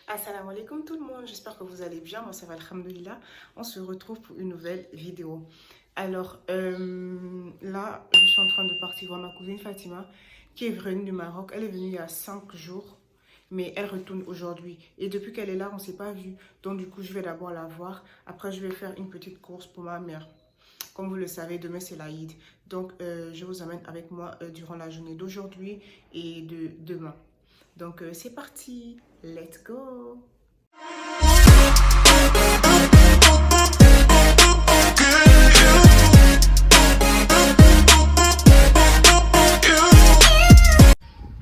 Assalamu alaikum tout le monde, j'espère que vous allez bien, moi ça va alhamdoulilah. On se retrouve pour une nouvelle vidéo. Alors là, je suis en train de partir voir ma cousine Fatima qui est venue du Maroc. Elle est venue il y a 5 jours, mais elle retourne aujourd'hui. Et depuis qu'elle est là, on ne s'est pas vu. Donc du coup, je vais d'abord la voir. Après, je vais faire une petite course pour ma mère. Comme vous le savez, demain c'est l'Aïd. Donc je vous amène avec moi durant la journée d'aujourd'hui et de demain. Donc c'est parti, let's go.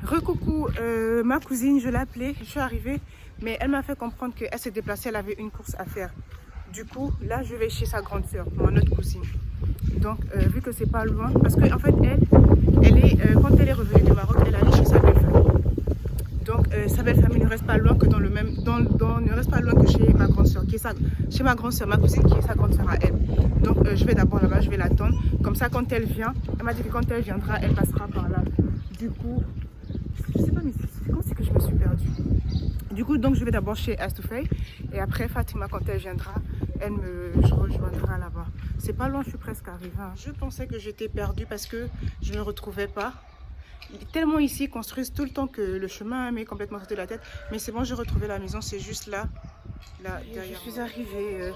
Recoucou, ma cousine, je l'ai appelée, je suis arrivée, mais elle m'a fait comprendre qu'elle s'est déplacée, elle avait une course à faire. Du coup, là, je vais chez sa grande sœur, mon autre cousine. Donc, vu que c'est pas loin, parce qu'en fait, quand elle est revenue du Maroc, elle est allée chez sa belle-famille. Donc, sa belle-famille ne reste pas loin que ne reste pas loin que chez ma grande sœur, chez ma grande sœur, ma cousine qui est sa grande sœur à elle. Donc, je vais d'abord là-bas, je vais l'attendre. Comme ça, quand elle vient, elle m'a dit que quand elle viendra, elle passera par là. Du coup, je sais pas, mais comment c'est que je me suis perdue? Du coup, donc, je vais d'abord chez Astoufei. Et après, Fatima, quand elle viendra, je rejoindra là-bas. C'est pas loin, je suis presque arrivée. Je pensais que j'étais perdue parce que je ne me retrouvais pas. Tellement ici, ils construisent tout le temps que le chemin m'est complètement sorti de la tête. Mais c'est bon, j'ai retrouvé la maison, c'est juste là, derrière. Je suis arrivée.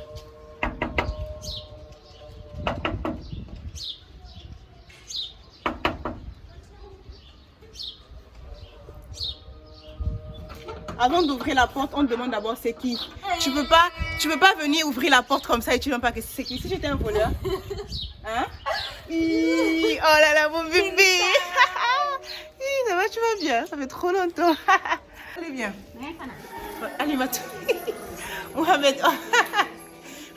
Avant d'ouvrir la porte, on te demande d'abord c'est qui. Tu peux pas venir ouvrir la porte comme ça et tu ne sais pas que c'est qui. Si j'étais un voleur, hein? Oh là là, mon bébé. Ça va, tu vas bien? Ça fait trop longtemps. Allez, viens. Allez, Matou. Mohamed.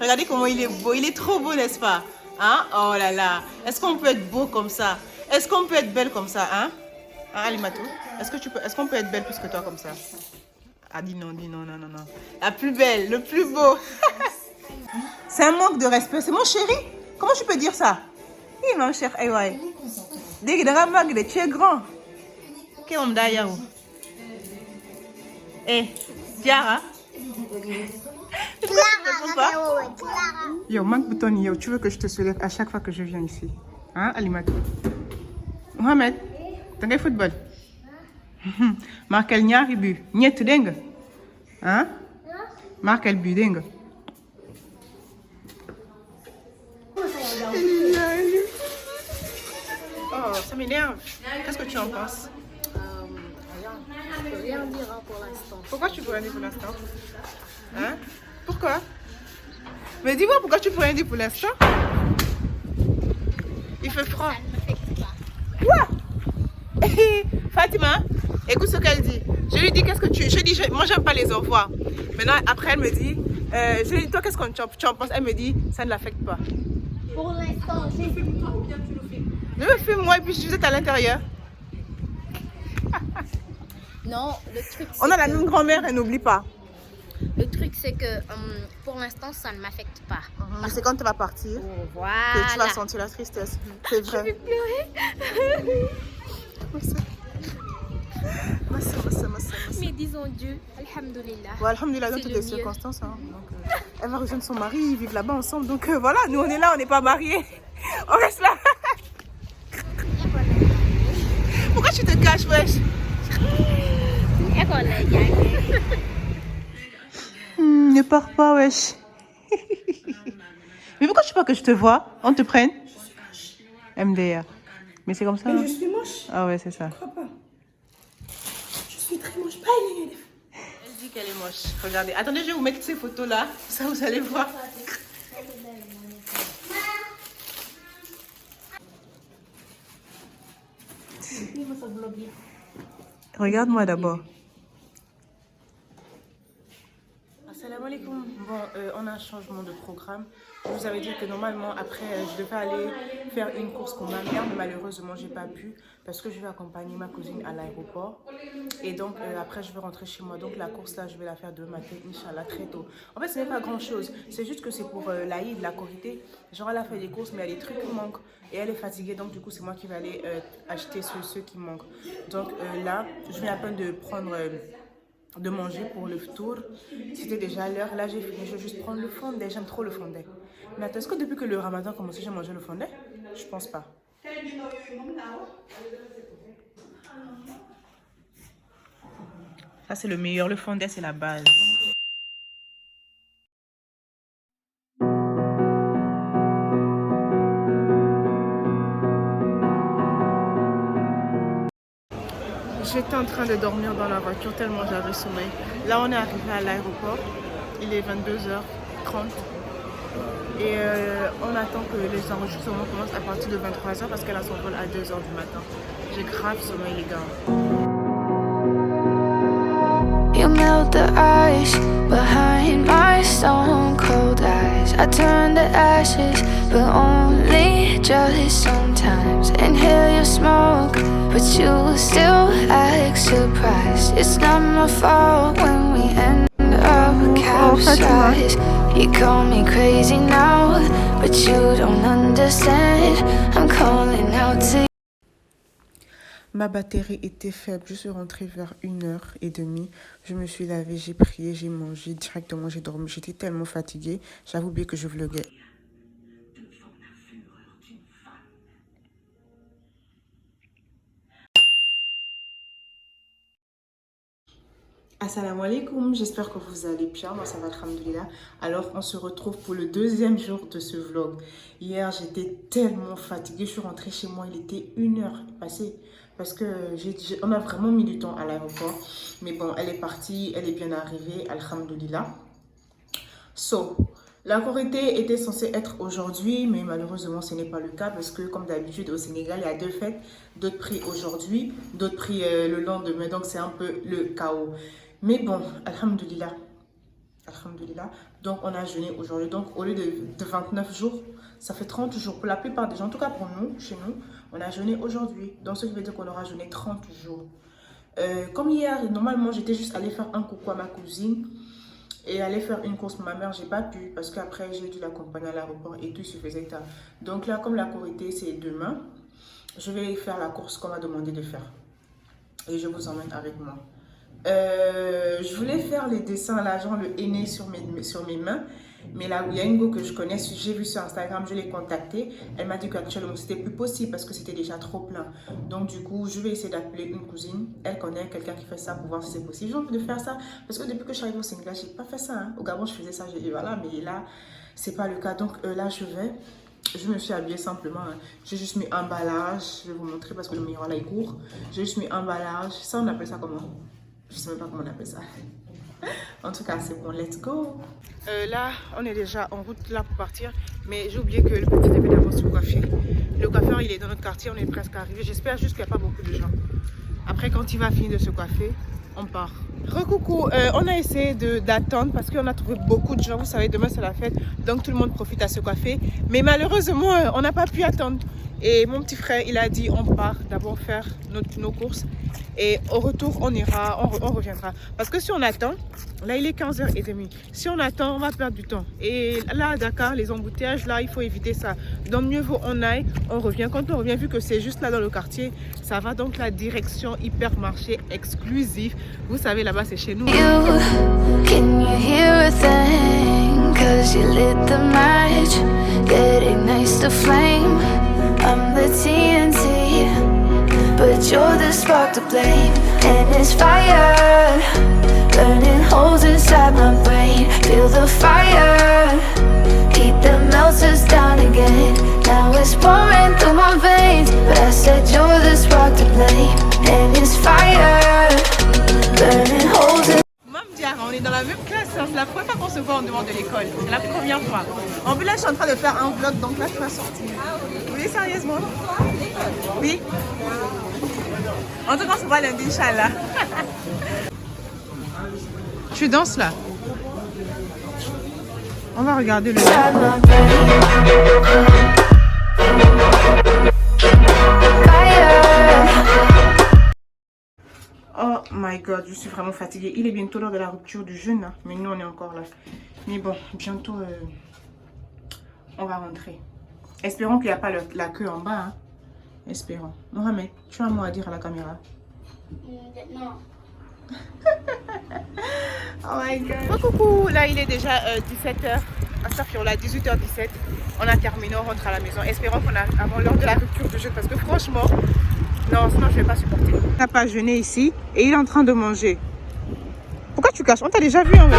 Regardez comment il est beau. Il est trop beau, n'est-ce pas? Hein? Oh là là. Est-ce qu'on peut être beau comme ça? Est-ce qu'on peut être belle comme ça? Hein? Hein, Ali Matou? Est-ce qu'on peut être belle plus que toi comme ça? Ah, dis non, non, non, non. La plus belle, le plus beau. C'est un manque de respect. C'est mon chéri. Comment tu peux dire ça? Oui, mon cher. Eh ouais. Tu es grand. Qu'est-ce qu'on a là? Eh, Tiara. Yo, manque bouton, yo. Tu veux que je te soulève à chaque fois que je viens ici? Hein, Alimatou? Mohamed, tu as football? Marquel ñaari but ñett dégg nga hein marquel but dégg nga oh ça m'énerve. Qu'est-ce que tu en penses? Rien. Je peux rien dire pour l'instant. Pourquoi tu peux rien dire pour l'instant? Hein? Pourquoi? Mais dis-moi pourquoi tu peux rien dire pour l'instant? Il fait froid. Ça ne m'affecte pas. Quoi? Fatima, écoute ce qu'elle dit. Je lui dis qu'est-ce que tu... moi j'aime pas les envois. Maintenant après elle me dit, je lui dis toi qu'est-ce que tu en penses? Elle me dit ça ne l'affecte pas. Pour l'instant, Tu le filmes toi ou bien tu le filmes? Je le filme moi et puis vous êtes à l'intérieur. non, le truc c'est On a la même grand-mère et n'oublie pas. Le truc c'est que pour l'instant ça ne m'affecte pas. Mais c'est quand tu vas partir Oh, que voilà. tu vas sentir la tristesse. C'est vrai. Je vais pleurer. Mais disons Dieu, alhamdoulilah. Ouais, alhamdoulilah, dans C'est toutes le les mieux. circonstances. Hein. Donc, elle va rejoindre son mari, ils vivent là-bas ensemble. Donc voilà, nous on est là, on n'est pas mariés. On reste là. Pourquoi tu te caches, wesh? Ne pars pas, wesh. Mais pourquoi tu veux pas que je te vois? On te prenne? MDR. Mais c'est comme ça. Mais hein? je suis moche. Ah ouais, c'est ça. Je crois pas. Je suis très moche. Elle dit qu'elle est moche. Regardez. Attendez, je vais vous mettre ces photos là. Ça, vous allez voir. Regarde-moi d'abord. Assalamu alaikum. Bon, on a un changement de programme. Je vous avais dit que normalement, après, je devais aller faire une course pour ma mère, mais malheureusement, j'ai pas pu parce que je vais accompagner ma cousine à l'aéroport. Et donc, après, je vais rentrer chez moi. Donc, la course là, je vais la faire demain matin, Inch'Allah, très tôt. En fait, ce n'est pas grand chose. C'est juste que c'est pour l'Aïd, la Korité. Genre, elle a fait des courses, mais il y a des trucs qui manquent. Et elle est fatiguée, donc du coup, c'est moi qui vais aller acheter ceux qui manquent. Donc là, je viens à peine de prendre de manger pour le tour. C'était déjà l'heure. Là, j'ai fini. Je vais juste prendre le fondant. J'aime trop le fondant. Mais attends, est-ce que depuis que le ramadan a commencé, j'ai mangé le fondant? Je pense pas. Ça, c'est le meilleur. Le fondant, c'est la base. J'étais en train de dormir dans la voiture tellement j'avais sommeil. Là, on est arrivé à l'aéroport. Il est 22h30. Et on attend que les enregistrements commencent à partir de 23h parce qu'elle a son vol à 2h du matin. J'ai grave sommeil, les gars. You melt the ice behind my stone cold eyes. I turn to ashes, but only just sometimes. Inhale your smoke, but you still act surprised. It's not my fault when we end up capsized. You call me crazy now, but you don't understand. I'm calling out to you. Ma batterie était faible, je suis rentrée vers 1h30. Je me suis lavée, j'ai prié, j'ai mangé, directement j'ai dormi. J'étais tellement fatiguée, j'avais oublié que je vloguais. Assalamu alaikum, j'espère que vous allez bien, moi ça va, alhamdoulilah. Alors on se retrouve pour le deuxième jour de ce vlog. Hier j'étais tellement fatiguée, je suis rentrée chez moi, il était 1h passée. Parce que on a vraiment mis du temps à l'aéroport. Mais bon, elle est partie, elle est bien arrivée, alhamdoulilah. So, la Korité était censée être aujourd'hui, mais malheureusement ce n'est pas le cas. Parce que comme d'habitude au Sénégal, il y a 2 fêtes. D'autres prix aujourd'hui, d'autres prix le lendemain. Donc c'est un peu le chaos. Mais bon, alhamdoulilah. Alhamdoulilah. Donc on a jeûné aujourd'hui. Donc au lieu de 29 jours, ça fait 30 jours. Pour la plupart des gens, en tout cas pour nous, chez nous, on a jeûné aujourd'hui. Donc ce qui veut dire qu'on aura jeûné 30 jours. Comme hier, normalement j'étais juste allée faire un coucou à ma cousine et aller faire une course pour ma mère. J'ai pas pu parce qu'après j'ai dû l'accompagner à l'aéroport et tout se faisait tard. Donc là, comme la Korité c'est demain, je vais faire la course qu'on m'a demandé de faire. Et je vous emmène avec moi. Je voulais faire les dessins là, genre le henné sur mes mains. Mais là, il y a une go que je connais, j'ai vu sur Instagram, je l'ai contactée. Elle m'a dit qu'actuellement c'était plus possible parce que c'était déjà trop plein. Donc du coup, je vais essayer d'appeler une cousine. Elle connaît quelqu'un qui fait ça pour voir si c'est possible. J'ai envie de faire ça parce que depuis que je suis arrivée au Sénégal, j'ai pas fait ça. Hein. Au Gabon, je faisais ça, j'ai dit voilà, mais là, c'est pas le cas. Donc là, je me suis habillée simplement. Hein. J'ai juste mis un emballage. Je vais vous montrer parce que le miroir là, il court. J'ai juste mis un emballage. Ça, on appelle ça comment? Je sais même pas comment on appelle ça. En tout cas, c'est bon, let's go. Là, on est déjà en route là pour partir. Mais j'ai oublié que le petit devait d'abord se coiffer. Le coiffeur, il est dans notre quartier, on est presque arrivé. J'espère juste qu'il n'y a pas beaucoup de gens. Après, quand il va finir de se coiffer, on part. Recoucou, on a essayé d'attendre parce qu'on a trouvé beaucoup de gens. Vous savez, demain c'est la fête, donc tout le monde profite à se coiffer. Mais malheureusement, on n'a pas pu attendre. Et mon petit frère, il a dit on part d'abord faire nos courses. Et au retour, on reviendra. Parce que si on attend, là il est 15h30. Si on attend, on va perdre du temps. Et là à Dakar, les embouteillages, là il faut éviter ça. Donc mieux vaut on aille, on revient. Quand on revient, vu que c'est juste là dans le quartier, ça va donc la direction hypermarché exclusif. Vous savez, là-bas c'est chez nous. Can you hear a thing? 'Cause you lit the match, it ignites the flame. I'm the TNT, but you're the spark to blame. And it's fire, burning holes inside my brain. Feel the fire, heat that melts us down again. Now it's pouring through my veins, but I said you're the spark to blame. And it's fire, burning holes in. Mam Diara, on est dans la même classe, c'est la première fois qu'on se voit en dehors de l'école, c'est la première fois. En plus là je suis en train de faire un vlog, donc là tu vas sortir. Oui, sérieusement? Oui. En tout cas on se voit lundi, Inch'Allah. Tu danses là? On va regarder le... Oh my god, je suis vraiment fatiguée. Il est bientôt l'heure de la rupture du jeûne, hein, mais nous on est encore là. Mais bon, bientôt on va rentrer. Espérons qu'il n'y a pas la queue en bas. Hein. Espérons. Mohamed, tu as un mot à dire à la caméra? Non. Oh my god. Oh, coucou, là il est déjà 17h. À 18h17. On a terminé, on rentre à la maison. Espérons qu'on a avant l'heure de la rupture de jeûne parce que franchement, non, sinon je vais pas supporter. On n'a pas jeûné ici et il est en train de manger. Pourquoi tu caches? On t'a déjà vu en fait.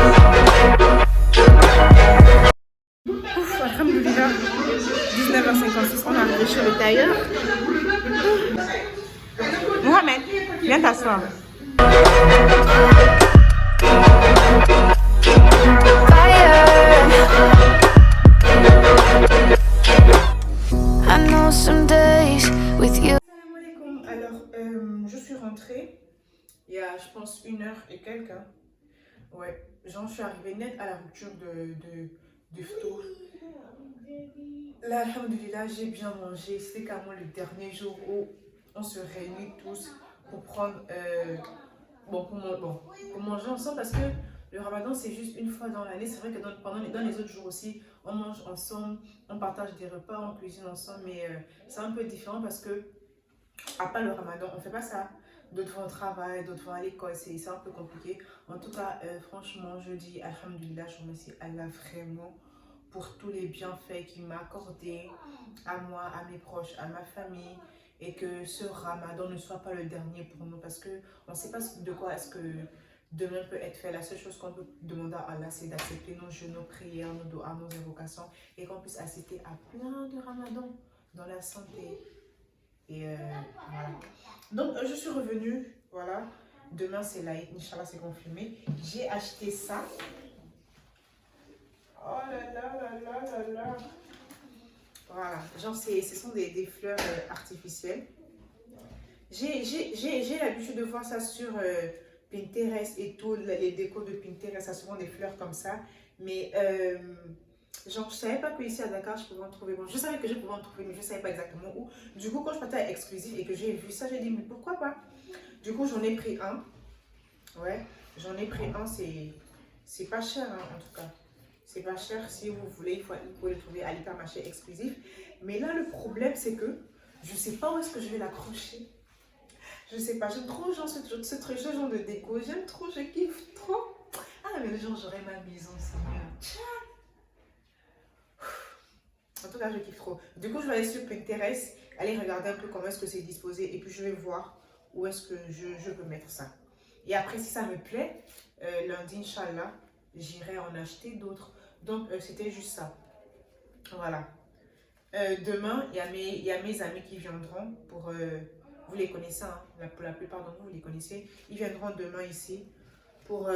Ouf, alhamdoulilah. 19h56, on est arrivé chez le tailleur. Mohamed, viens t'asseoir. I know some days with you. Alors, je suis rentrée il y a, je pense, 1h et quelques. Hein. Ouais, j'en suis arrivée net à la rupture du ftour. Là, alhamdoulilah, j'ai bien mangé. C'était carrément le dernier jour où on se réunit tous pour prendre, pour manger ensemble parce que le ramadan c'est juste une fois dans l'année. C'est vrai que dans les autres jours aussi, on mange ensemble, on partage des repas, on cuisine ensemble, mais c'est un peu différent parce que, à part le ramadan, on fait pas ça. D'autres vont au travail, d'autres vont à l'école, c'est un peu compliqué. En tout cas, franchement, je dis alhamdoulilah, je remercie Allah vraiment pour tous les bienfaits qu'il m'a accordés à moi, à mes proches, à ma famille, et que ce ramadan ne soit pas le dernier pour nous parce qu'on ne sait pas de quoi est-ce que demain peut être fait. La seule chose qu'on peut demander à Allah, c'est d'accepter nos jeûnes, nos prières, nos doigts, nos invocations et qu'on puisse assister à plein de ramadans dans la santé. Et voilà. Donc, je suis revenue, voilà. Demain, c'est l'Aïd, Inch'Allah, c'est confirmé. J'ai acheté ça. Oh là là là là là là. Voilà, genre ce sont des fleurs artificielles. J'ai l'habitude de voir ça sur Pinterest et tout, les décos de Pinterest, ça souvent des fleurs comme ça. Mais genre, je savais pas qu'ici à Dakar, je pouvais en trouver. Bon, je savais que je pouvais en trouver, mais je ne savais pas exactement où. Du coup, quand je partais à Exclusive et que j'ai vu ça, j'ai dit, mais pourquoi pas? Du coup, j'en ai pris un. Ouais, j'en ai pris un, c'est pas cher hein, en tout cas. C'est pas cher, si vous voulez, vous pouvez le trouver à l'hypermarché exclusif. Mais là, le problème, c'est que je sais pas où est-ce que je vais l'accrocher. Je sais pas, j'aime trop genre, ce genre de déco. J'aime trop, je kiffe trop. Ah, mais le jour, j'aurai ma maison, Seigneur. En tout cas, je kiffe trop. Du coup, je vais aller sur Pinterest, aller regarder un peu comment est-ce que c'est disposé. Et puis, je vais voir où est-ce que je peux mettre ça. Et après, si ça me plaît, lundi, Inch'Allah, j'irai en acheter d'autres. Donc, c'était juste ça. Voilà. Demain, il y a mes amis qui viendront pour... vous les connaissez, hein, pour la plupart d'entre vous, vous les connaissez. Ils viendront demain ici pour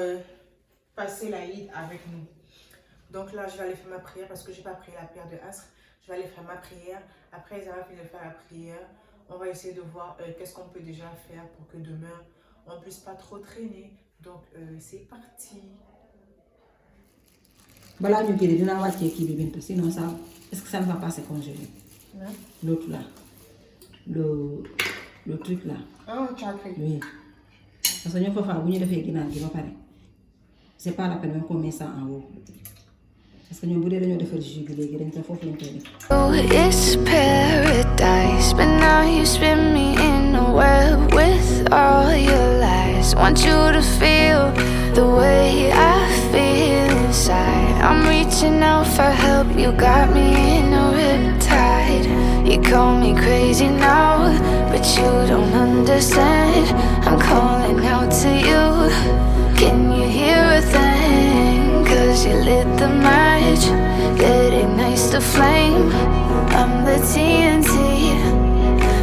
passer l'Aïd avec nous. Donc là, je vais aller faire ma prière parce que je n'ai pas pris la prière de Asr. Je vais aller faire ma prière. Après, ils vont finir de faire la prière. On va essayer de voir qu'est-ce qu'on peut déjà faire pour que demain, on ne puisse pas trop traîner. Donc, c'est parti. Voilà, nous qui est dans la qui est sinon ça, est-ce que ça ne va pas se congeler? L'autre là, le truc là. Ah, tu as pris. Oui. Parce que nous faut faire bouillir le fait qu'il va pas. C'est pas la peine même qu'on met ça en haut. Parce que nous voulons de faire du jubilé, il faut faire un peu. Oh, it's paradise, but now you spin me in a web with all your lies. Want you to feel the way I feel inside. I'm reaching out for help, you got me in a riptide. You call me crazy now, but you don't understand. I'm calling out to you, can you hear a thing? Cause you lit the match, it ignites the flame. I'm the TNT,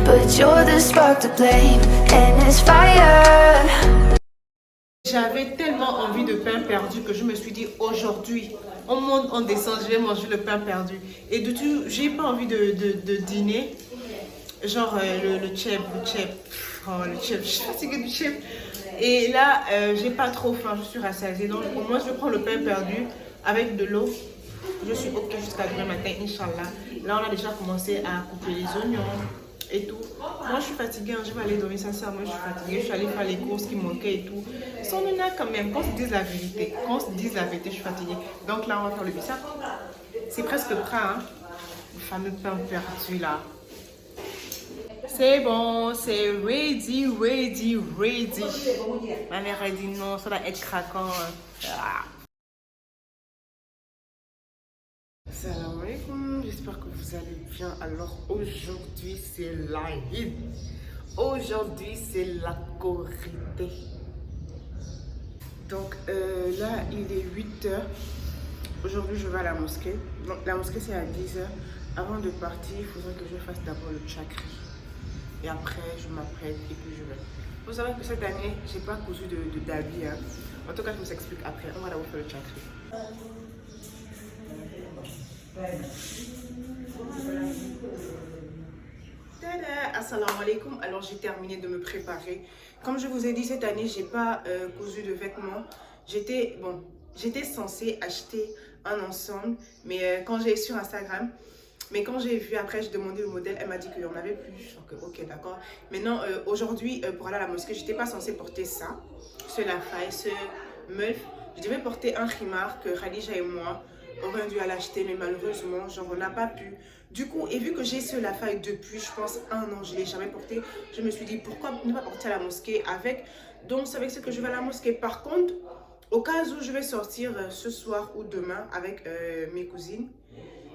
but you're the spark to blame, and it's fire. J'avais tellement envie de pain perdu que je me suis dit aujourd'hui, on monte, on descend, je vais manger le pain perdu. Et de tout, j'ai pas envie de dîner, genre le chip, je suis fatiguée du chip. Et là, j'ai pas trop faim, je suis rassasiée. Donc au moins, je prends le pain perdu avec de l'eau. Je suis ok jusqu'à demain matin, Inch'Allah. Là, on a déjà commencé à couper les oignons et tout. Moi, je suis fatiguée, hein, je vais aller dormir, sincèrement, je suis fatiguée. Je suis allée faire les courses qui manquaient et tout. Sans mina quand même, qu'on se dise la vérité. Qu'on se dise la vérité, je suis fatiguée. Donc là, on va faire le bissap. C'est presque prêt, hein. Le fameux pain perdu là. C'est bon, c'est ready, ready, ready. Ma mère a dit non, ça va être craquant. Ah. Salam alaikum, j'espère que vous allez bien. Alors aujourd'hui c'est l'Aïd. Aujourd'hui c'est la Korité. Donc là il est 8h. Aujourd'hui je vais à la mosquée. Donc la mosquée c'est à 10h. Avant de partir, il faudrait que je fasse d'abord le chakri. Et après je m'apprête et puis je vais. Vous savez que cette année, j'ai pas cousu d'habits. Hein. En tout cas, je vous explique après. On va d'abord faire le chakri. Tada! Assalamu alaikum. Alors j'ai terminé de me préparer. Comme je vous ai dit, cette année, j'ai pas cousu de vêtements. J'étais censée acheter un ensemble, mais quand j'ai sur Instagram. Mais quand j'ai vu après, j'ai demandé le modèle, elle m'a dit qu'il n'y en avait plus. Donc, ok, d'accord. Maintenant, aujourd'hui, pour aller à la mosquée, je n'étais pas censée porter ça, ce lafaille, ce meuf. Je devais porter un khimar que Khadija et moi aurions dû aller acheter, mais malheureusement, genre, on n'a pas pu. Du coup, et vu que j'ai ce lafaille depuis, je pense, 1 an, je ne l'ai jamais porté, je me suis dit, pourquoi ne pas porter à la mosquée avec. Donc, c'est avec ce que je vais à la mosquée. Par contre, au cas où je vais sortir ce soir ou demain avec mes cousines,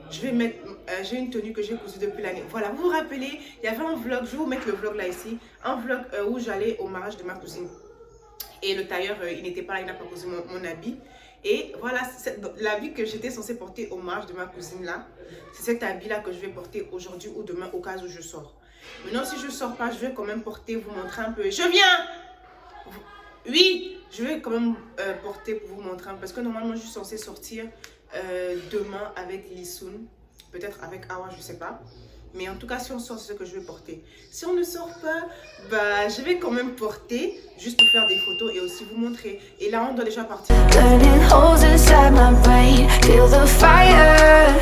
je vais mettre, j'ai une tenue que j'ai cousue depuis l'année. Voilà, vous vous rappelez, il y avait un vlog, je vais vous mettre le vlog là ici, un vlog où j'allais au mariage de ma cousine. Et le tailleur, il n'était pas là, il n'a pas cousu mon habit. Et voilà, l'habit que j'étais censée porter au mariage de ma cousine là, c'est cet habit là que je vais porter aujourd'hui ou demain au cas où je sors. Maintenant, si je ne sors pas, je vais quand même porter, vous montrer un peu. Je viens! Oui, je vais quand même porter pour vous montrer un peu. Parce que normalement, je suis censée sortir demain avec Lissoun, peut-être avec Awa, je sais pas. Mais en tout cas, si on sort, c'est ce que je vais porter. Si on ne sort pas, bah, je vais quand même porter, juste pour faire des photos et aussi vous montrer. Et là, on doit déjà partir. Burning holes inside my brain, feel the fire,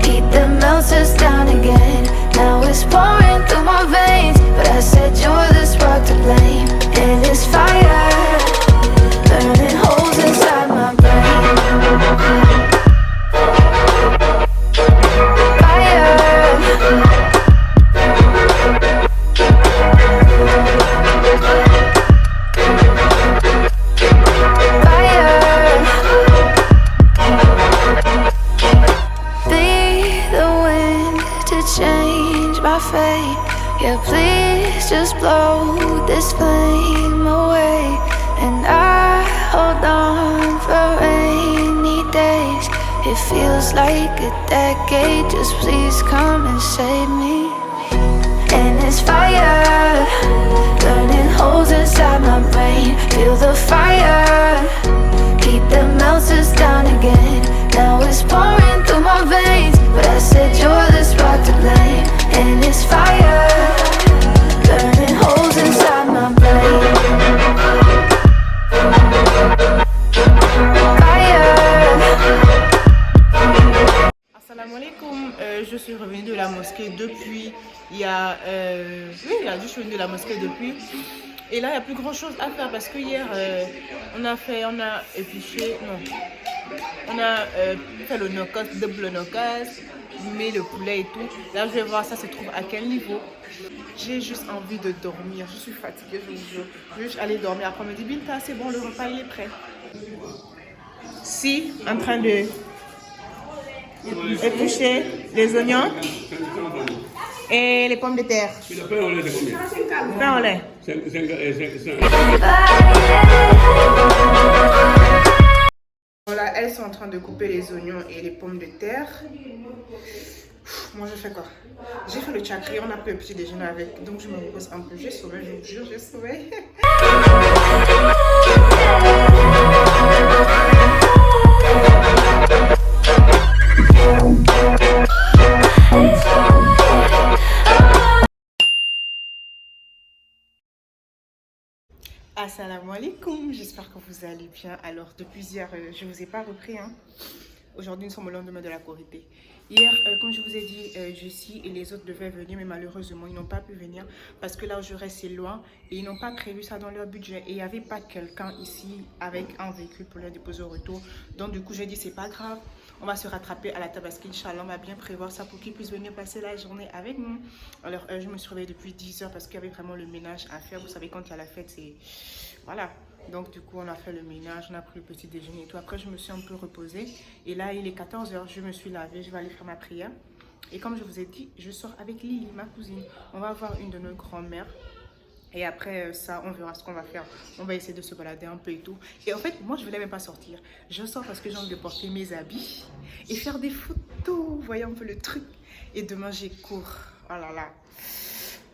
heat that melts us down again. Now it's pouring through my veins, but I said you're the spark to blame. And it's fire, burning holes inside my brain. Yeah, please just blow this flame away. And I hold on for rainy days. It feels like a decade, just please come and save me. And it's fire, burning holes inside my brain. Feel the fire, heat that melts us down again. Now it's pouring through my veins, but I said you're the spark to blame. And it's fire, burning holes inside my brain. Assalamu alaikum, je suis revenue de la mosquée depuis, je suis venue de la mosquée depuis. Et là, il n'y a plus grand chose à faire parce que hier, on a épluché, on a fait le nokos, double nokos, mais le poulet et tout. Là, je vais voir ça se trouve à quel niveau. J'ai juste envie de dormir, je suis fatiguée, je vous jure. Je vais juste aller dormir. Après, on me dit, Binta, c'est bon, le repas, il est prêt. Si, en train de éplucher les oignons et les pommes de terre. Le pain au lait, c'est combien? Le pain au lait. 5. Voilà, elles sont en train de couper les oignons et les pommes de terre. Moi, je fais quoi? J'ai fait le chakri, on a pris le petit déjeuner avec, donc je me repose un peu. J'ai sauvé, je vous jure, j'ai sauvé. Assalamu alaikum, j'espère que vous allez bien. Alors depuis hier, je ne vous ai pas repris. Hein. Aujourd'hui, nous sommes au lendemain de la Korité. Hier, comme je vous ai dit, Jessie et les autres devaient venir, mais malheureusement, ils n'ont pas pu venir parce que là où je reste, c'est loin et ils n'ont pas prévu ça dans leur budget. Et il n'y avait pas quelqu'un ici avec un véhicule pour leur déposer au retour. Donc, du coup, j'ai dit, c'est pas grave, on va se rattraper à la Tabaski. Inch'Allah, on va bien prévoir ça pour qu'ils puissent venir passer la journée avec nous. Alors, je me suis réveillée depuis 10 h parce qu'il y avait vraiment le ménage à faire. Vous savez, quand il y a la fête, c'est... Voilà. Donc du coup on a fait le ménage, on a pris le petit déjeuner et tout. Après je me suis un peu reposée et là il est 14 h, je me suis lavée, je vais aller faire ma prière. Et comme je vous ai dit, je sors avec Lily, ma cousine. On va voir une de nos grand-mères. Et après ça, on verra ce qu'on va faire. On va essayer de se balader un peu et tout. Et en fait, moi je ne voulais même pas sortir. Je sors parce que j'ai envie de porter mes habits et faire des photos. Vous voyez un peu le truc. Et demain j'ai cours. Oh là là.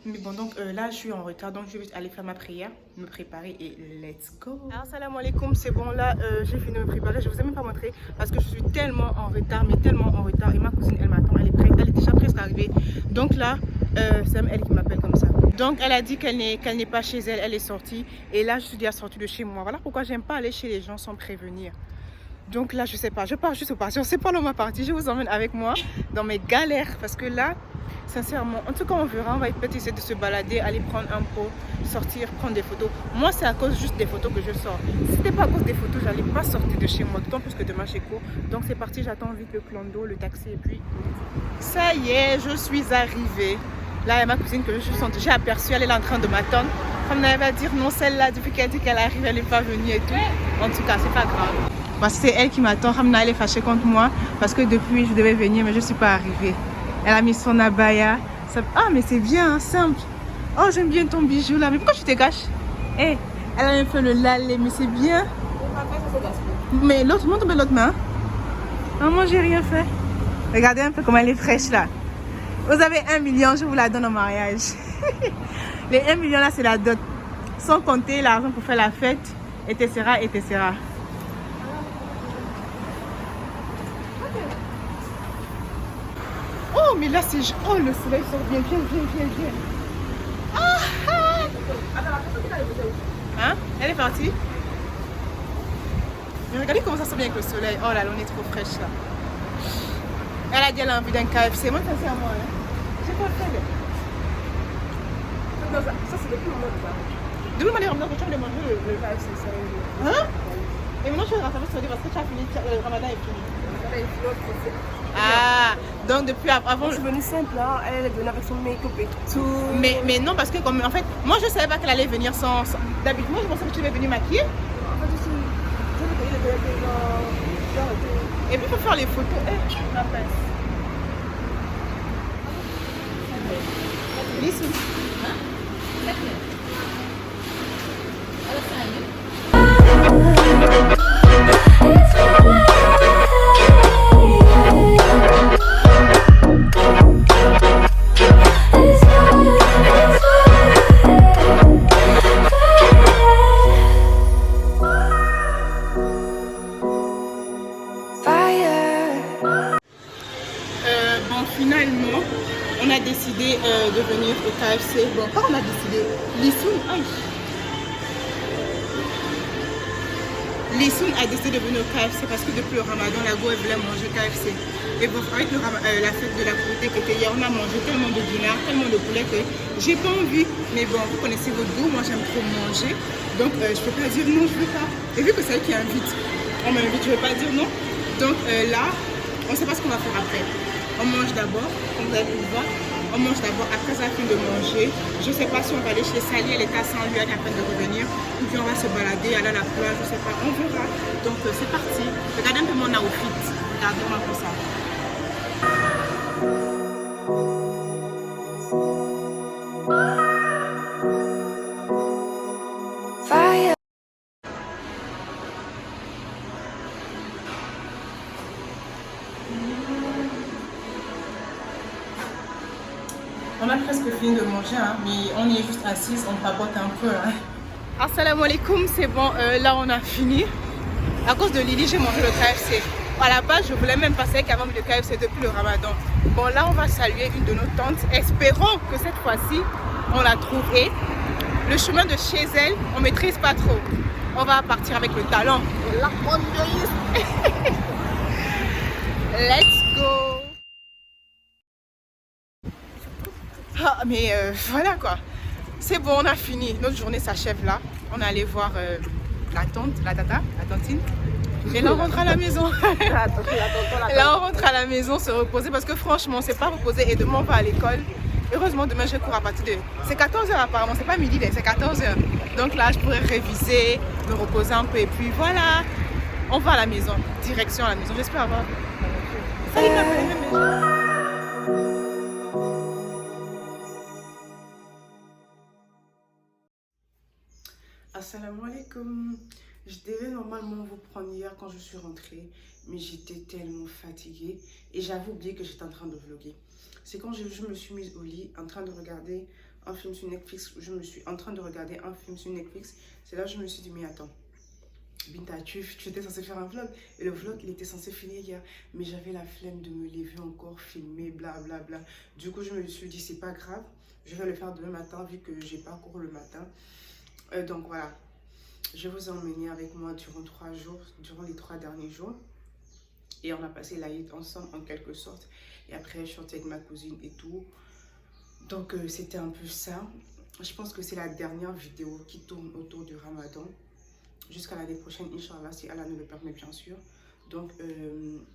Mais bon, donc là je suis en retard, donc je vais aller faire ma prière, me préparer et let's go. Alors salam alaikum, c'est bon, là j'ai fini de me préparer, je vous ai même pas montré parce que je suis tellement en retard, mais tellement en retard. Et ma cousine elle m'attend, elle est prête, elle est déjà presque arrivée. Donc là c'est même elle qui m'appelle comme ça. Donc elle a dit qu'elle n'est pas chez elle, elle est sortie. Et là je suis déjà sortie de chez moi. Voilà pourquoi j'aime pas aller chez les gens sans prévenir. Donc là je sais pas, je pars juste au parti, on sait pas où on va partir, je vous emmène avec moi dans mes galères parce que là sincèrement, en tout cas on verra, on va peut-être essayer de se balader, aller prendre un pot, sortir, prendre des photos. Moi c'est à cause juste des photos que je sors. Si c'était pas à cause des photos, j'allais pas sortir de chez moi, d'autant plus que demain j'ai cours. Donc c'est parti, j'attends vite le clando, le taxi et puis... Ça y est, je suis arrivée. Là il y a ma cousine que je suis sentie, j'ai aperçu, elle est en train de m'attendre. Comme elle va dire non, celle-là, depuis qu'elle dit qu'elle arrive, elle n'est pas venue et tout. En tout cas, c'est pas grave. Parce que c'est elle qui m'attend. Ramna, elle est fâchée contre moi parce que depuis je devais venir mais je ne suis pas arrivée. Elle a mis son abaya. Ah, mais c'est bien, hein, simple. Oh, j'aime bien ton bijou là. Mais pourquoi tu te gâches? Eh, elle a un peu le lalé, mais c'est bien. Mais l'autre, montre-moi l'autre main. Ah, moi, j'ai rien fait. Regardez un peu comment elle est fraîche là. Vous avez 1 million, je vous la donne en mariage. Les 1 million là, c'est la dot. Sans compter l'argent pour faire la fête, etc., etc. Oh, mais là, c'est... Oh, le soleil sort bien, viens. Hein? Elle est partie? Mais regardez comment ça sort bien avec le soleil. Oh là là, on est trop fraîche là. Elle a dit qu'elle a envie d'un KFC. Moi, ça c'est à moi. Hein. J'ai pas fait. Ça, c'est depuis mon mode ça. Depuis mon mode, quand tu as demandé le KFC, ça. Hein? Et maintenant, je vais rattraper sur le parce que tu as fini, le ramadan est fini. Ah, donc depuis avant... Je suis venue simple là, elle est venue avec son make-up et tout. Mais non, parce que comme en fait, moi je savais pas qu'elle allait venir sans... D'habitude, moi je pensais que tu devais venir maquiller. En fait, je vais Et puis il faut faire les photos. La pince. Listen. Finalement, on a décidé de venir au KFC. Bon, pas on a décidé. Lissoun a décidé de venir au KFC parce que depuis le ramadan, la go elle voulait manger KFC. Et bon, avec la fête de la Korité qui était hier, on a mangé tellement de dinars, tellement de poulet que j'ai pas envie. Mais bon, vous connaissez votre goût, moi j'aime trop manger. Donc je peux pas dire non, je veux pas. Et vu que c'est elle qui invite, on m'invite, je vais pas dire non. Donc là, on sait pas ce qu'on va faire après. On mange d'abord, comme vous avez pu le voir. On mange d'abord, après ça fin de manger. Je ne sais pas si on va aller chez Sally, elle est à Saint-Louis, elle est en train de revenir. Ou puis on va se balader, aller à la plage, je ne sais pas, on verra. Donc c'est parti. Regardez un peu mon outfit. Regardez-moi un peu ça. Fire. On a presque fini de manger, hein, mais on est juste assise, on papote un peu. Hein. Assalamu alaikum, c'est bon, là on a fini. À cause de Lily, j'ai mangé le KFC. À la base, je voulais même passer qu'avant le KFC depuis le ramadan. Bon, là on va saluer une de nos tantes. Espérons que cette fois-ci, on la trouve. Et le chemin de chez elle, on ne maîtrise pas trop. On va partir avec le talent. La Let's go. Ah, mais voilà quoi. C'est bon, on a fini. Notre journée s'achève là. On est allé voir la tante, la tantine. Et là, on rentre à la maison. Là, on rentre à la maison se reposer parce que franchement, on s'est pas reposé. Et demain, on va à l'école. Heureusement, demain, je cours à partir de... C'est 14h apparemment, c'est pas midi, c'est 14h. Donc là, je pourrais réviser, me reposer un peu. Et puis voilà, on va à la maison. Direction à la maison. J'espère avoir... Salut, Assalamu alaikum. Je devais normalement vous prendre hier quand je suis rentrée, mais j'étais tellement fatiguée et j'avais oublié que j'étais en train de vlogger. C'est quand je me suis mise au lit en train de regarder un film sur Netflix. C'est là que je me suis dit, mais attends, Binta, tu étais censée faire un vlog et le vlog il était censé finir hier, mais j'avais la flemme de me lever encore, filmer, blablabla. Bla, bla. Du coup, je me suis dit, c'est pas grave, je vais le faire demain matin vu que j'ai pas cours le matin. Donc voilà, je vous ai emmené avec moi durant 3 jours, durant les 3 derniers jours. Et on a passé l'Aïd ensemble en quelque sorte. Et après, je chantais avec ma cousine et tout. Donc c'était un peu ça. Je pense que c'est la dernière vidéo qui tourne autour du Ramadan. Jusqu'à l'année prochaine, Inch'Allah, si Allah nous le permet bien sûr. Donc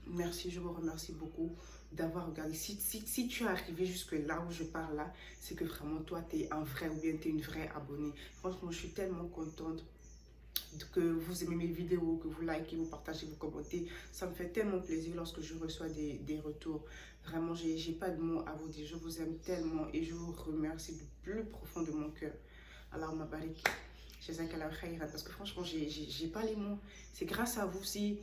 merci, je vous remercie beaucoup d'avoir regardé. Si tu es arrivé jusque là où je parle là, c'est que vraiment toi tu es un vrai ou bien tu es une vraie abonnée. Franchement, je suis tellement contente que vous aimez mes vidéos, que vous likez, vous partagez, vous commentez. Ça me fait tellement plaisir lorsque je reçois des retours. Vraiment, j'ai pas de mots à vous dire. Je vous aime tellement et je vous remercie du plus profond de mon cœur. Alors ma barik, parce que franchement, j'ai pas les mots. C'est grâce à vous si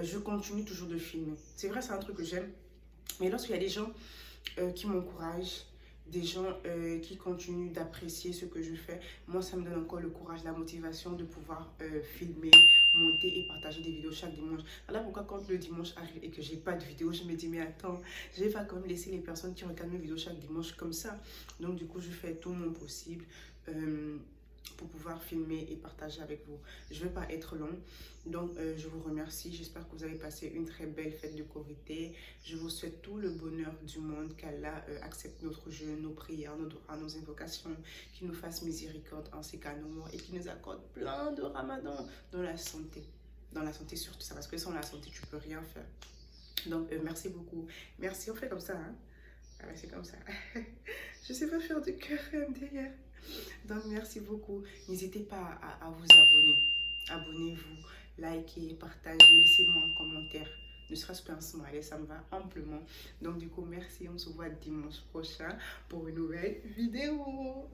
je continue toujours de filmer. C'est vrai, c'est un truc que j'aime. Mais lorsqu'il y a des gens qui m'encouragent, des gens qui continuent d'apprécier ce que je fais, moi ça me donne encore le courage, la motivation de pouvoir filmer, monter et partager des vidéos chaque dimanche. Alors pourquoi quand le dimanche arrive et que j'ai pas de vidéo, je me dis mais attends, je vais pas quand même laisser les personnes qui regardent mes vidéos chaque dimanche comme ça. Donc du coup je fais tout mon possible pour pouvoir filmer et partager avec vous. Je ne vais pas être long, donc je vous remercie. J'espère que vous avez passé une très belle fête de Korité. Je vous souhaite tout le bonheur du monde, qu'Allah accepte notre jeûne, nos prières, nos doigts, nos invocations, qu'il nous fasse miséricorde ainsi qu'à nos morts et qu'il nous accorde plein de Ramadan dans la santé. Dans la santé surtout ça, parce que sans la santé, tu peux rien faire. Donc merci beaucoup. Merci, on fait comme ça, hein? Ah ouais, c'est comme ça. Je sais pas faire du cœur derrière. Donc merci beaucoup. N'hésitez pas à vous abonner. Abonnez-vous, likez, partagez, laissez-moi un commentaire. Ne serait-ce qu'un smiley, ça me va amplement. Donc du coup, merci. On se voit dimanche prochain pour une nouvelle vidéo.